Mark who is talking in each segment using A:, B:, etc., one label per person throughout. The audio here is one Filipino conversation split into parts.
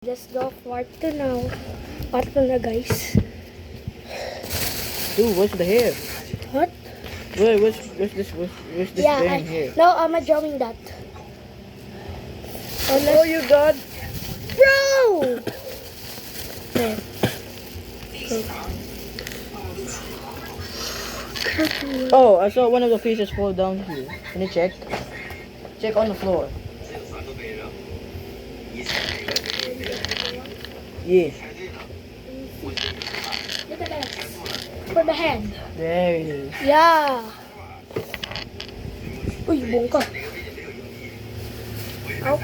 A: Just go kwarto now. Kwarto na guys.
B: Dude, what's the hair?
A: What?
B: Wait, what's this thing here?
A: No, I'm drawing that.
B: Oh, you got.
A: Bro! There.
B: Oh, I saw one of the fishes fall down here. Can you check? Check on the floor. Yeah.
A: Look at that. For the head.
B: There it is.
A: Yeah. Uy, bongka. Oh.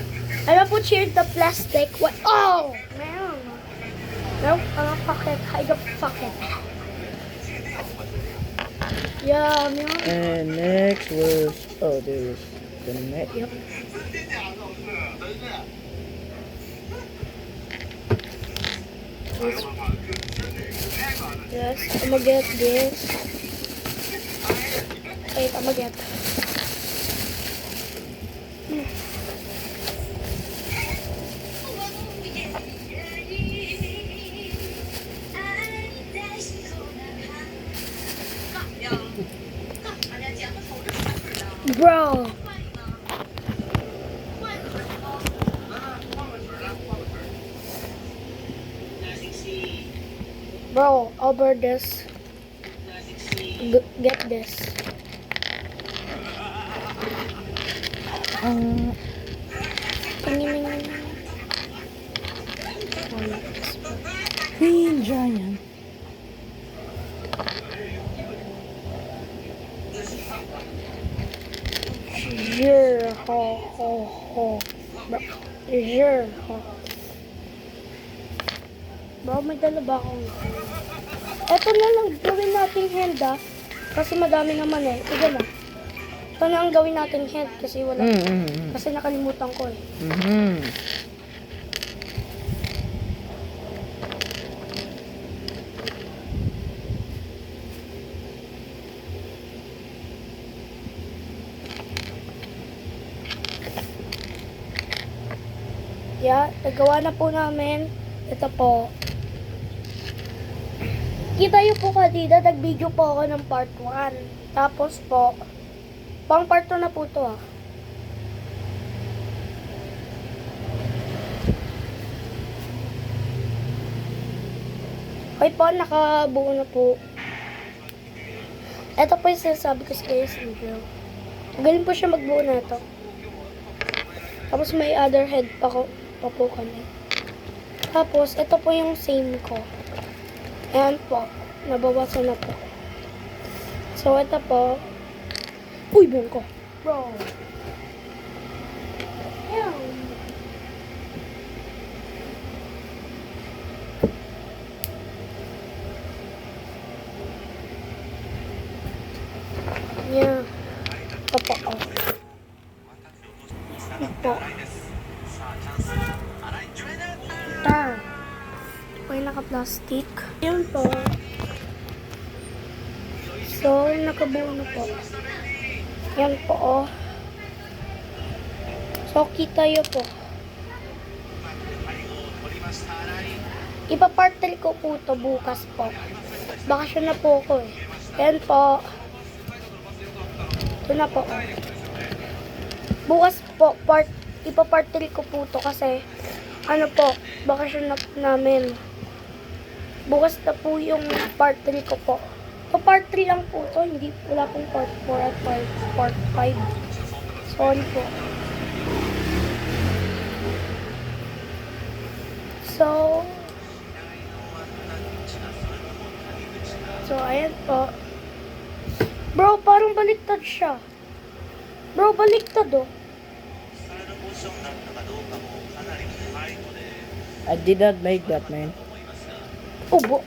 A: I'm gonna put here the plastic. What? Oh! Man. No, I'm gonna pocket. Hide the pocket. Yeah, man.
B: And next was there was the net.
A: Yep. Yes, I'm gonna get this. Wait, I'm gonna get. Bro. Bro, over this. Get this.
B: Green giant.
A: Sure, ho, ho, ho. Bro, sure, ho. Bro, may dala ba akong... Eto na lang gawin nating hand kasi madami naman eh. Ito na. Ito na ang gawin nating hand kasi wala. Kasi nakalimutan ko eh. Yeah, nagawa na po namin. Ito po. Kita niyo po kanina, nag-video po ako ng part 1. Tapos po, pang part 2 na po to Okay po, nakabuo na po. Ito po yung sinasabi ko sa kayo sa video. Galing po siya magbuo na ito. Tapos may other head pa po kami. Tapos, ito po yung same ko. Ayan po. Nabawasan na po. So, ito po. Uy, buong ko. Bro. Ayan. Yeah. Ito po. Ito po. Tar. Ito po yung naka-plastic. Ayan po. So, nakabuo na po. Yan po, So, kita nyo po. Ipapartel ko po to bukas po. Bakasyon na po ako eh. Yan po. Ito na po. Bukas po, ipapartel ko po to kasi ano po, bakasyon na po namin. Bukas na po yung part 3 ko po. So, part 3 lang po to. Hindi, wala pong part 4 at part 5. Sorry po. So, ayan po. Bro, parang baliktad siya. Bro, baliktad oh.
B: I did not make that, man.
A: Ubo.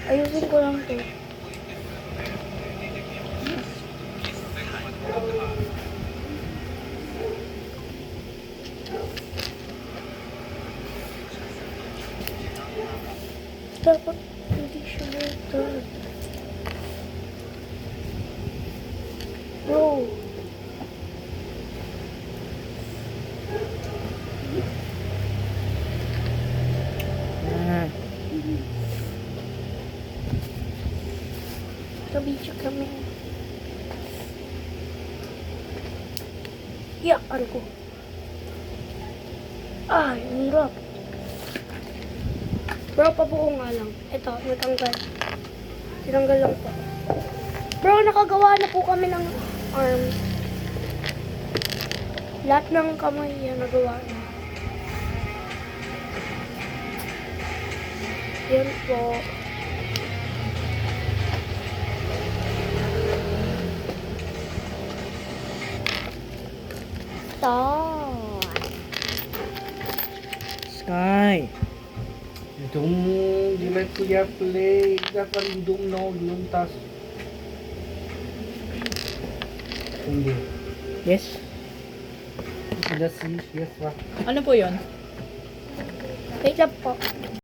A: Ayusin ko lang to. Dapat hindi siya ito. Naka-video kami. Yeah, ano ko? Ay, ang hirap. Bro, pabuo nga lang. Ito, natanggal. Tinanggal lang po. Bro, nakagawa na po kami ng arms. Lahat ng kamay yan nagawa na. Yan po. Stop.
B: Sky.
C: Dum, di ba kuya play? Dapat dum no, luntas. Hindi.
B: Yes.
C: Yes, yes, yes,
B: Ano po yon?
A: Wait lang po.